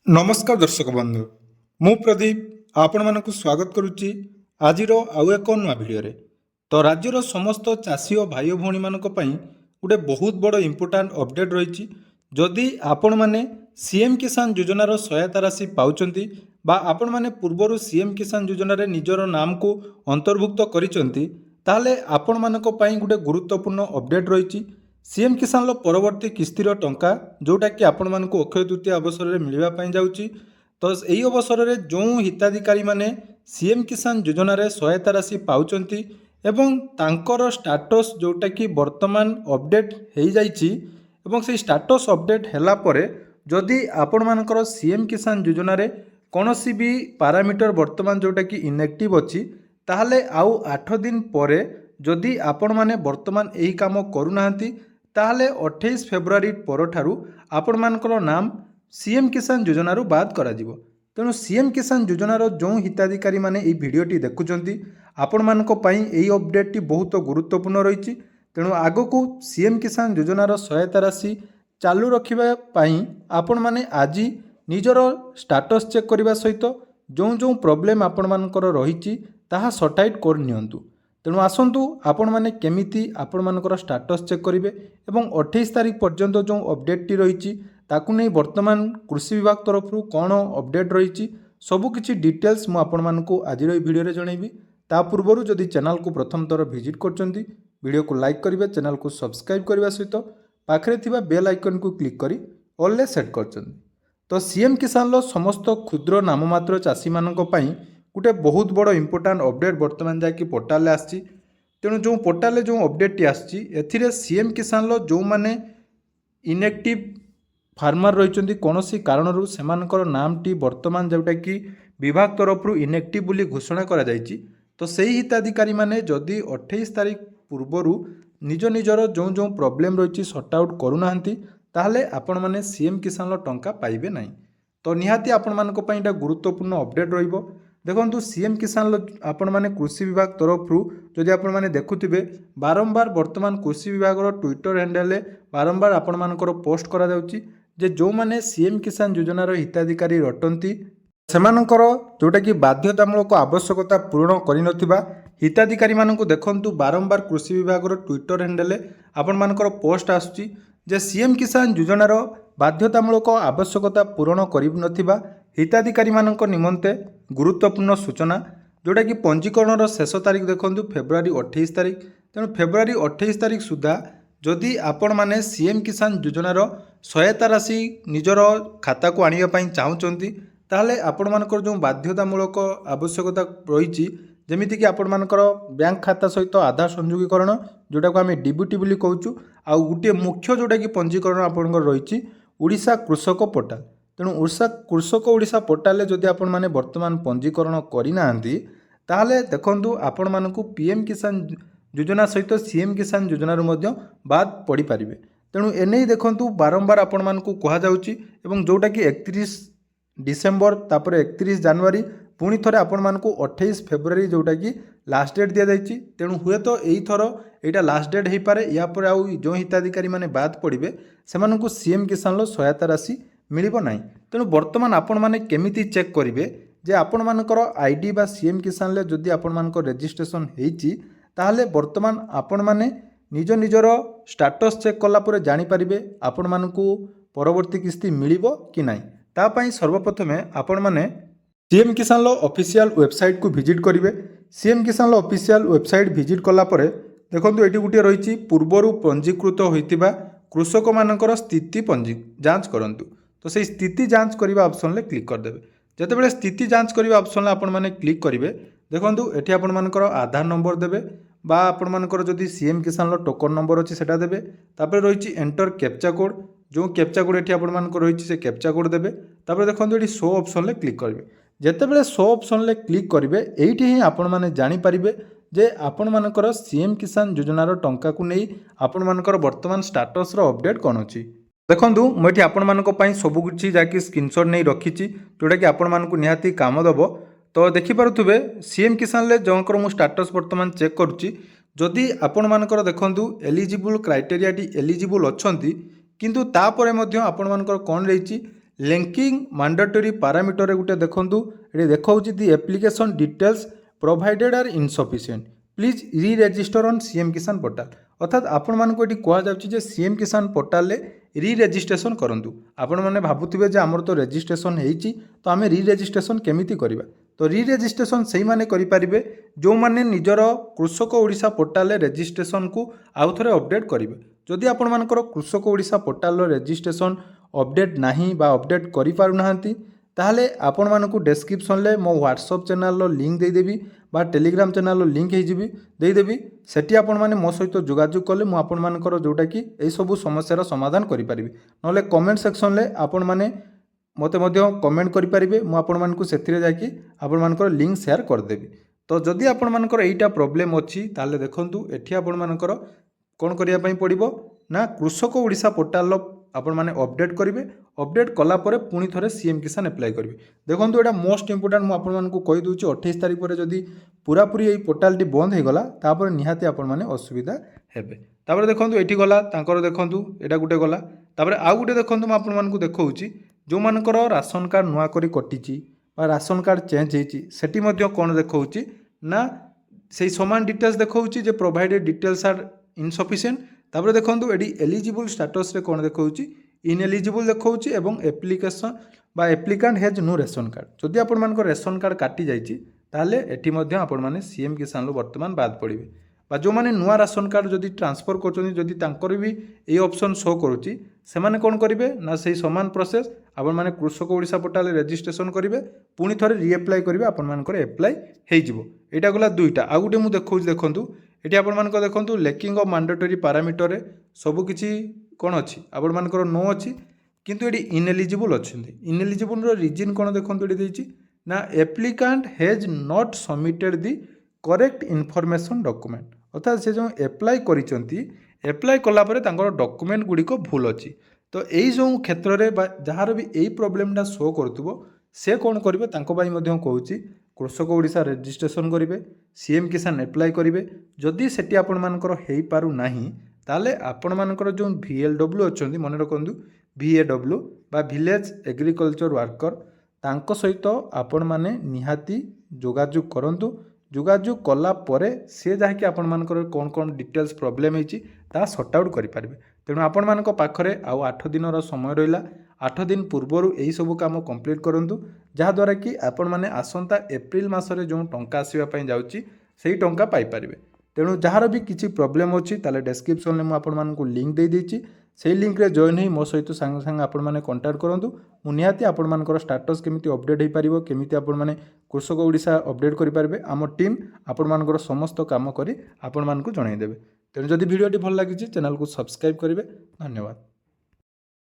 नमस्कार दर्शक बंधु मु प्रदीप आपण मानक स्वागत करुच्ची आज आउ एक नुआ भिडियो तो राज्यर समस्त चाषी और भाई भौणी मानक पई गोटे बहुत बड़ इंपोर्टाट अपडेट रही जदि आपण माने सीएम किसान योजनार सहायता राशि पाउचंती बा आपण माने पूर्वर सीएम किसान योजना रे निजर नाम को अंतर्भुक्त करिसंती ताले आपण मानक पई गोटे गुरुत्वपूर्ण अपडेट रही सीएम किसान परवर्ती किस्तिर टंका जोटा कि आपण मानक अक्षय तृतीया अवसर में मिलवाई जाऊँगी तो यही अवसर में जो हिताधिकारी माने सीएम किसान योजना रे सहायता राशि पाउचंती एवं तांकर स्टाटस जोटा कि वर्तमान अपडेट हो जाइछि एवं से स्टाटस अपडेट हैला परे जदि आपण मानकर सीएम किसान योजना रे कौनसी भी पारामीटर वर्तमान जोटा कि इनएक्टिव अच्छी ताहले आउ 8 दिन परे जदि आपण माने वर्तमान यही काम करूनाहांती ताहले 28 फेब्रुआरी परठारु आपण मानकर नाम सीएम किसान योजना रू बाद करा जिवो। तेणु सीएम किसान योजनार जो हिताधिकारी माने ये भिडियोटी देखुचंती आपण मानक पई एही अपडेटटी बहुत गुरुत्वपूर्ण रही। तेणु आगको सीएम किसान योजनार सहायता राशि चालू रखिबा पई आपण माने आज निजर स्टाटस चेक करने सहित जो जो प्रोब्लेम आपण मानकर रही ताहा सॉर्ट आउट कर नियंतु। तेणु आसतु आपण माने केमिति आपण मानकर स्टाटस चेक करेंगे एवं 28 तारीख पर्यंत जो अपडेटटी रही ताकू नहीं वर्तमान कृषि विभाग तरफ कौन अपडेट रही सबकि डिटेल्स मुझे आपण मानक आज भिडियो जनइबी। ता पूर्व जदि चैनल को प्रथम थर विजिट करछंती वीडियो को लाइक करेंगे चैनल को सब्सक्राइब करने सहित पाखरे थिबा बेल आइकन को क्लिक करी ऑल ले सेट करछंती। तो सीएम किसान समस्त क्षुद्र नाममात्र चाषी मानक पई गोटे बहुत बड़ इंपोर्टाट अपडेट बर्तमान जाकि पोर्टाल आसी। तेणु जो पोर्टाल जो अपडेट आसी सीएम किसान जो माने इनएक्टिव फार्मर रही कौन कारण से नामटी बर्तमान जोटा कि विभाग तरफ इनएक्टिव बोली घोषणा करा जायछि। तो सही हिताधिकारी माने जदि 28 तारीख पूर्वर निज निजर जो जो प्रोब्लेम रही सॉर्ट आउट करूनाहांती ताहले आपण माने सीएम किसान टंका पाइबे नहीं। तो निहाती आपण मानक पई एटा गुरुत्वपूर्ण अपडेट रहिबो। देखो सीएम किसान आपण माने कृषि विभाग तरफ जदि आपण माने देखुथिबे बारंबार वर्तमान कृषि विभाग ट्विटर हैंडल बारंबार आपण मानकर पोस्ट करा जाउची जे जो माने सीएम किसान योजनार हिताधिकारी रटंती सेमानकर जोटा कि बाध्यतामूलक आवश्यकता पूर्ण करिनथिबा हिताधिकारी मानकु देखंतु बारंबार कृषि विभाग ट्विटर हैंडल आपण मानकर पोस्ट आसुची जे सीएम किसान योजनार बाध्यतामूलक आवश्यकता पूर्ण करिनथिबा हिताधिकारी मानक निमंते गुरुत्वपूर्ण सूचना जोटा कि पंजीकरण शेष तारीख देखंतु फेब्रुआरी 28 तारीख। तेणु फेब्रुआरी 28 तारीख सुधा जदि आपण माने सीएम किसान योजनार सहायता राशि निजर खाता को आनिबा पई चाहुचंती ताहले आपण मानकर जो बाध्यतामूलक आवश्यकता रही जमीती कि आपण मानकर बैंक खाता सहित आधार संयोगीकरण जोटा को आम डीबीटी बोली कहूँ आ गोटे मुख्य जोटा कि पंजीकरण आपंकर रही ओडिशा कृषक पोर्टाल। तेणु कृषक पोर्टाल जदि आपण माने वर्तमान पंजीकरण करना ताहले देखंतु आपण मानकु पीएम किसान योजना सहित सीएम किसान योजना बाद पड़ी पारिबे। तेणु एने देखंतु बारंबार आपण मानकु कहा जाउची एवं जोटा कि 31 डिसेम्बर तापर 31 जनवरी पुणी थरे आपण मानकु 28 फेब्रुआरी जोटा कि लास्ट डेट दिया जाइछि। तेणु हुए तो यही थर यहाँ लास्ट डेट हो पारे या पर आउ जो हिताधिकारी माने बाद पड़े से सीएम किसान सहायता राशि मिलिबो नाही। तेणु वर्तमान आपण माने केमिति चेक करिवे जे आपण मानकर आईडी बा सीएम किसान ले जदि आपण मानकर रजिस्ट्रेशन हेछि ताहले वर्तमान आपण माने निज निजर स्टाटस चेक कला परे जानि परिबे आपण मानकु परवर्ती किस्ती मिलिबो कि नाही। ता पई सर्वप्रथमे आपण माने सीएम किसान ऑफिशियल वेबसाइट को विजिट करिवे। सीएम किसान ऑफिशियल वेबसाइट विजिट कला परे देखंतु एटी गुटे रहिछि पूर्वरु पंजीकृत होइतिबा कृषक मानकर स्थिति पंजी जांच करंतु। तो से स्थिति जांच करने ऑप्शन ले क्लिक करदेवे। जितेबाला स्थिति जांच करने ऑप्शन आपण मैंने क्लिक करेंगे देखो ये आपण मानकर आधार नंबर देवे बा आपण मानकर जदि सीएम किसान टोकन नंबर अच्छी से देवे। तापर रही एंटर कैप्चा कोड जो कैप्चा कोड ये आपण मानकर रही से कैप्चा कोड देवे। तापर देखो ये शो ऑप्शन ले क्लिक करेंगे। जितेबाला शो ऑप्शन ले क्लिक करेंगे ये ही आपण मैंने जानीपारे जे आपण मानकर सीएम किसान योजनार टंका को नहीं आपण मानकर वर्तमान स्टाटस अपडेट कौन अच्छी देखूँ मुझे आपण मानक सबकि जहाँकि स्क्रीनशॉट नहीं रखी जोटा कि आपण मानक निहाती काम दब। तो देखिपे सीएम किसान ले जनकर मु स्टाटस वर्तमान चेक करुच्ची जदि आपण मानकर देखंतु एलिजिबल क्राइटेरिया एलिजिबल अच्छी किंतु तापरे मध्य आपण मानकर कौन रही लिंकिंग मैंडेटरी पैरामीटर गोटे देखूँ ये देखा the application details provided are insufficient please re register on CM Kisan portal अर्थात आपण मानक ये कहुच्छे CM Kisan portal re registration करूँ आपण मैंने भावुवे आमर तो रेजिस्ट्रेशन होती तो आम री रेजिस्ट्रेशन केमिति करवा तो री रेजिस्ट्रेशन से मैंने करेंगे जो मैंने निजर कृषक ओडिशा पोर्टाल रेजिस्ट्रेशन को आउ थे अपडेट करेंगे जदि आपण मानकर कृषक ओडिशा पोर्टाल रेजिस्ट्रेशन अपडेट नहीं बा अपडेट करि पारुनाहांती ताहले आपण मानकु डिस्क्रिप्शन ले मो व्हाट्सएप चैनल लिंक देदेवी बा टेलीग्राम चैनल लिंक होइजिबी देदेवी सेठी आपण माने मो सहित जोगाजोग कले मु आपण मानकर जोटा कि एई सबु समस्यार समाधान करि परिबी नले कमेंट सेक्शन ले आपण माने मते मध्य कमेंट करि परिबे मु आपण मानकु सेथिरे जाकी आपण मानकर लिंक शेयर कर देबी तो जदि आपण मानकर एईटा प्रॉब्लम अछि ताहले देखंतु एठी आपण मानकर कोन करिया पई पड़िबो ना कृषक ओडिशा पोर्टाल आपण माने अपडेट करेंगे अपडेट कला परे पुणी थे सीएम किसान एप्लाय करेंगे देखो यहाँ मोस्ट इंपोर्टाट मुझे आपको कहीदे 28 तारीख पर जदि पूरापूरी यही पोर्टाल बंद हो गला तापर निहाती आपण माने असुविधा हेबे तापर देखो ये गला देखो यहाँ गोटे गला तापर आउ गोटे देखो मुझे आपको देखा जो मानकर राशन कार्ड नुआ करी कटिची राशन कार्ड चेंज होती कौन देखा ना से समान डिटेल्स देखा प्रोवाइडेड डिटेल्स आर इनसफिशिएंट तापर देखो ये एलिजिबल स्टेटस रे कौन देखा इनएलिजिबल देखा एवं एप्लिकेशन बा एप्लिकांट हैज नो रेशन कार्ड जदि आपण मानकर रेशन कार्ड काटी जाइए ताले एठी मध्य आपण माने सीएम किसान लो वर्तमान बाद पड़े बा जो माने नुआ राशन कार्ड जदि ट्रांसफर करछन जदि तांकर भी ए ऑप्शन शो करूची से माने कोन करिवे ना सेही समान प्रोसेस आपण माने कृषक ओडिशा पोर्टाल रजिस्ट्रेशन करिवे पुणी थरे रीअप्लाई करिवे आपण मानकर एप्लाई हेइ जिवो एटा गला दुईटा आ गुटे मु देखौछ देखंतु एटी आपण मानकर देखंतु लेकिंग ऑफ मैंडेटरी पैरामीटर रे सब किछि कोन अछि आपण मानकर नो अछि किंतु एटी इनएलिजिबल अछंती इनएलिजिबल रो रीजन कोन देखंतु एटी देछि ना applicant has not submitted the correct information document अर्थात से जो एप्लाई करिसंती एप्लाई कला परे तांकर डॉक्यूमेंट गुडी को भूल अछि तो एई जो क्षेत्र रे जहार भी एई प्रॉब्लमटा शो करथुबो से कोन करिवे तांको बाई मध्यम कहूची कृषक ओडिशा रजिस्ट्रेशन करिवे सीएम किसान एप्लाई करिवे जदि सेठी आपण मानकर हेई पारु नाही ताले आपण मानकर जो VLW अछंती मन रखंतु VAW बा विलेज एग्रीकल्चर वर्कर तांको सहित आपण माने निहाती जोगाजोग करंतु जोगाजोग कला परे से जहाँकि आपण मानकर कौन कौन डिटेल्स प्रॉब्लम होती ता सॉर्ट आउट करेंगे तेणु आपण मान पाखरे आउ 8 दिन समय रहा 8 दिन पूर्वर यही सब काम कंप्लीट करूँ जहाँद्वारा कि आपण मैंने आसंता एप्रिल मासरे जो टंका आसवाई जाऊँगी से टंका पाइपर तेणु जार भी किसी प्रॉब्लम अच्छी ताले डिस्क्रिप्शन में मुझे लिंक दे देती से लिंक रे जॉइन ही मो सहित सांगे सांगे आपण मैंने कांटेक्ट करूँ मुझे आपण मानकर स्टेटस केमिति अपडेट हो पारिबो केमिति आपण माने कृषक ओडिशा अपडेट करि पारबे आम टीम आपण मानकर समस्त काम करी आपण मानकु जणाई देबे तेणु जदि वीडियोटी भल लागिछि चैनल को सब्सक्राइब करेंगे धन्यवाद।